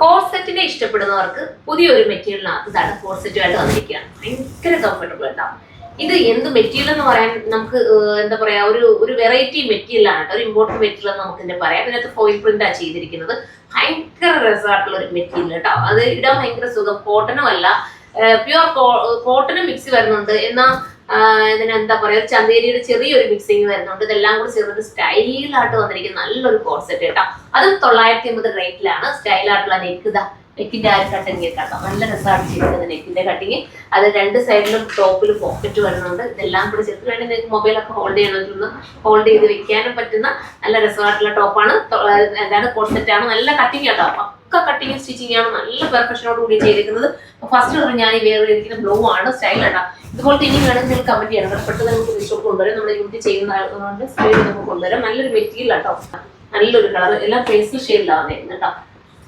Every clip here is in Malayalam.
കോർസെറ്റിനെ ഇഷ്ടപ്പെടുന്നവർക്ക് പുതിയൊരു മെറ്റീരിയലിനകത്ത് ഇതാണ് കോർസെറ്റുമായിട്ട് വന്നിരിക്കുകയാണ്. ഭയങ്കര കംഫർട്ടബിൾ ഉണ്ടാവും. ഇത് എന്ത് മെറ്റീരിയൽ എന്ന് പറയാൻ നമുക്ക് എന്താ പറയാ, ഒരു വെറൈറ്റി മെറ്റീരിയൽ ആണ്, ഒരു ഇമ്പോർട്ടന്റ് മെറ്റീരിയൽ എന്ന് നമുക്ക് ഇതിനെ പറയാം. ഇതിനകത്ത് ഫോയിൽ പ്രിന്റാണ് ചെയ്തിരിക്കുന്നത്. ഭയങ്കര രസമായിട്ടുള്ള ഒരു മെറ്റീരിയൽ കേട്ടോ. അത് ഇടാൻ ഭയങ്കര സുഖം. കോട്ടനും അല്ല, പ്യുവർ കോട്ടനും മിക്സ് വരുന്നുണ്ട്. എന്നാൽ ഇതിനെന്താ പറയാ, ചന്തേരിയുടെ ചെറിയൊരു മിക്സിങ് വരുന്നുണ്ട്. ഇതെല്ലാം കൂടി ചേർന്നിട്ട് സ്റ്റൈലായിട്ട് വന്നിരിക്കുന്ന നല്ലൊരു കോർസെറ്റ് കേട്ടോ. അതും 950 റേറ്റിലാണ്. സ്റ്റൈലായിട്ടുള്ള നെക്കിന്റെ ആ ഒരു കട്ടിങ് കേട്ടോ. നല്ല രസമാണ് ചെയ്തിരിക്കുന്നത് നെക്കിന്റെ കട്ടിങ്. അത് രണ്ട് സൈഡിലും ടോപ്പിൽ പോക്കറ്റ് വരുന്നുണ്ട്. ഇതെല്ലാം കൂടി ചേർത്ത് വേണ്ടി നിങ്ങൾക്ക് മൊബൈലൊക്കെ ഹോൾഡ് ചെയ്യണമെങ്കിൽ ഹോൾഡ് ചെയ്ത് വെക്കാനും പറ്റുന്ന നല്ല രസമായിട്ടുള്ള ടോപ്പാണ്. എന്താണ് കോർസെറ്റ് ആണ്. നല്ല കട്ടിങ് കേട്ടോ. ഒക്കെ കട്ടിങ് സ്റ്റിച്ചിങ് ആണ്. നല്ല പെർഫെക്ഷനോട് കൂടി ചെയ്തിരിക്കുന്നത്. ഫസ്റ്റ് ഞാൻ ഈ വേറെ ഇരിക്കുന്ന ബ്ലൂ ആണ് സ്റ്റൈൽ കേട്ടോ. ഇതുപോലത്തെ ഇനി വേണമെങ്കിൽ നിങ്ങൾ കമന്റ് ചെയ്യണം. പെട്ടെന്ന് നമുക്ക് വിഷോപ്പ് കൊണ്ടുവരാം. നമ്മൾ യൂണിറ്റ് ചെയ്യുന്നതുകൊണ്ട് സ്പീഡ് നമുക്ക് കൊണ്ടുവരാം. നല്ലൊരു മെറ്റീരിയൽ കേട്ടോ. നല്ലൊരു കളർ. എല്ലാം പേസ്റ്റൽ ഷെയ്ഡിലാണ് കേട്ടോ.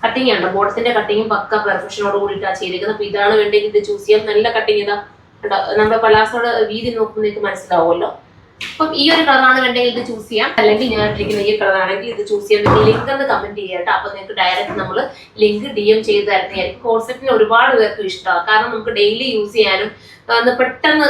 കട്ടിങ് ഉണ്ട്. ബോട്ടത്തിന്റെ കട്ടിങ്ങും പക്ക പെർഫെക്ഷനോട് കൂടിയിട്ടാണ് ചെയ്തിരിക്കുന്നത്. അപ്പൊ ഇതാണ് വേണ്ടെങ്കിൽ ഇത് ചൂസ് ചെയ്യാം. നല്ല കട്ടിങ് ഇതാ കേട്ടോ. നമ്മുടെ പലാസോടെ വീതി നോക്കുമ്പോൾ നിങ്ങൾക്ക് മനസ്സിലാവുമല്ലോ. അപ്പം ഈ ഒരു കളറാണ് വേണ്ടെങ്കിൽ ഇത് ചൂസ് ചെയ്യാം. അല്ലെങ്കിൽ ഞാൻ ഇട്ടിരിക്കുന്ന ഈ കളറാണെങ്കിൽ ഇത് ചൂസ് ചെയ്യാം. നിങ്ങൾ ലിങ്ക് ഒന്ന് കമന്റ് ചെയ്യാം കേട്ടോ. അപ്പൊ നിങ്ങൾക്ക് ഡയറക്റ്റ് നമ്മൾ ലിങ്ക് DM ചെയ്ത് തരുന്നതായിരിക്കും. കോർസെറ്റിന് ഒരുപാട് പേർക്ക് ഇഷ്ടമാണ്. കാരണം നമുക്ക് ഡെയിലി യൂസ് ചെയ്യാനും പെട്ടെന്ന്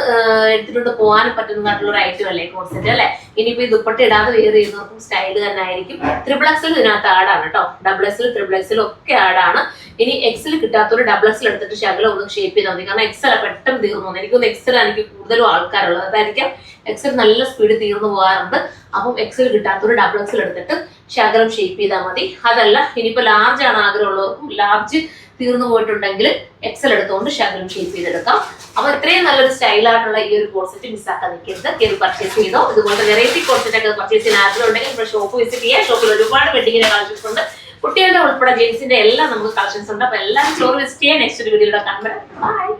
എടുത്തിട്ട് പോകാനും പറ്റുന്നതായിട്ടുള്ള ഒരു ഐറ്റം അല്ലേ കോർസെറ്റ് അല്ലെ. ഇനിയിപ്പോ ഈ ദുപ്പട്ട ഇടാതെ വെയർ ചെയ്യുന്നവർക്കും സ്റ്റൈൽ തന്നെ ആയിരിക്കും. XXL ഇതിനകത്ത് ആഡാണ് കേട്ടോ. XXL, XXL ഒക്കെ ആഡാണ്. ഇനി XL കിട്ടാത്തൊരു XXL എടുത്തിട്ട് ശകലം ഒന്ന് ഷേപ്പ് ചെയ്താൽ മതി. കാരണം XL പെട്ടെന്ന് തീർന്നു പോകുന്നത്. എനിക്കൊന്ന് XL എനിക്ക് കൂടുതലും ആൾക്കാരുള്ളത്. അതായിരിക്കാം XL നല്ല സ്പീഡ് തീർന്നു പോകാറുണ്ട്. അപ്പം XL കിട്ടാത്തൊരു XXL എടുത്തിട്ട് ശകലം ഷേപ്പ് ചെയ്താൽ മതി. അതല്ല ഇനിയിപ്പോ ലാർജ് ആണ് ആഗ്രഹമുള്ളവർക്കും ലാർജ് തീർന്നു പോയിട്ടുണ്ടെങ്കിൽ XL എടുത്തുകൊണ്ട് ശകലം ഷേപ്പ് ചെയ്തെടുക്കാം. അപ്പൊ ഇത്രയും നല്ലൊരു സ്റ്റൈലായിട്ടുള്ള ഈ ഒരു കോർസെറ്റ് മിസ്സാക്കാൻ നിൽക്കരുത്. കയറി പർച്ചേസ് ചെയ്തോ. ഇതുപോലത്തെ വെറൈറ്റി കോർസെറ്റ് ഒക്കെ പർച്ചേസ് ചെയ്യാൻ ആഗ്രഹമുണ്ടെങ്കിൽ ഇപ്പോൾ ഷോപ്പ് വിസിറ്റ് ചെയ്യാം. ഷോപ്പിൽ ഒരുപാട് വെഡിങ്ങിന്റെ കളക്ഷൻസ് ഉണ്ട്. കുട്ടികളുടെ ഉൾപ്പെടെ ജെൻസിന്റെ എല്ലാം നമുക്ക് കളക്ഷൻസ് ഉണ്ട്. അപ്പൊ എല്ലാവരും സ്റ്റോർ വിസിറ്റ് ചെയ്യാൻ. നെക്സ്റ്റ് ഒരു വീഡിയോയുടെ കാണുമ്പോൾ ബൈ.